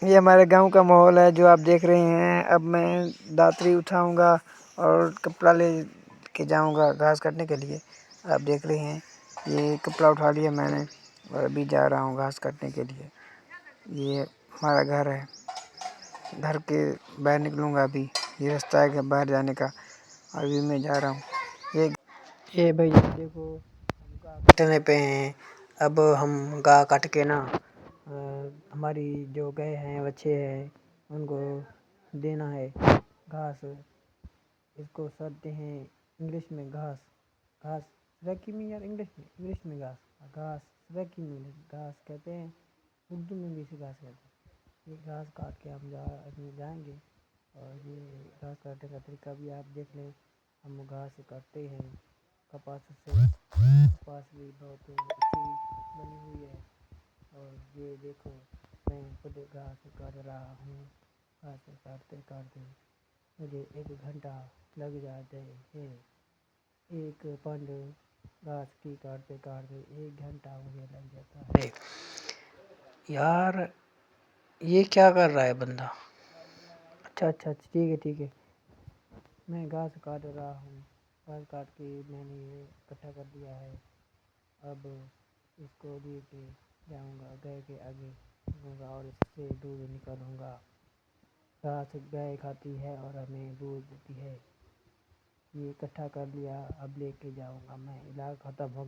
ये हमारे गांव का माहौल है जो आप देख रहे हैं। अब मैं दातरी उठाऊंगा और कपड़ा ले के जाऊंगा घास काटने के लिए। आप देख रहे हैं ये कपड़ा उठा लिया मैंने और अभी जा रहा हूँ घास काटने के लिए। ये हमारा घर है। घर के बाहर निकलूंगा अभी। ये रास्ता है बाहर जाने का। अभी मैं जा रहा हूँ। ये भैया देखो हम गा कटने पे हैं। अब हम गा काट के ना हमारी जो गाय हैं बच्चे हैं उनको देना है घास। इसको कहते हैं इंग्लिश में घास। घास रखी में यार इंग्लिश में घास घास रखी में घास कहते हैं। उर्दू में भी इसे घास कहते हैं। ये घास काट के हम जाएंगे और ये घास काटने का तरीका भी आप देख लें। हम घास काटते हैं कपास से। कपास भी बहुत अच्छी बनी हुई है। और ये देखो मैं खुद घास काट रहा हूँ। घास काटते काटते मुझे 1 घंटा लग जाते हैं। एक पंड घास की काटते काटते 1 घंटा मुझे लग जाता है। यार ये क्या कर रहा है बंदा। अच्छा ठीक है। मैं घास काट रहा हूँ। घास काट के मैंने ये इकट्ठा कर दिया है। अब इसको लेके जाऊंगा गाय के आगे और इससे दूध निकालूंगा। घास गाय खाती है और हमें दूध देती है। ये इकट्ठा कर लिया अब लेके जाऊंगा मैं। इलाज खत्म हो गया।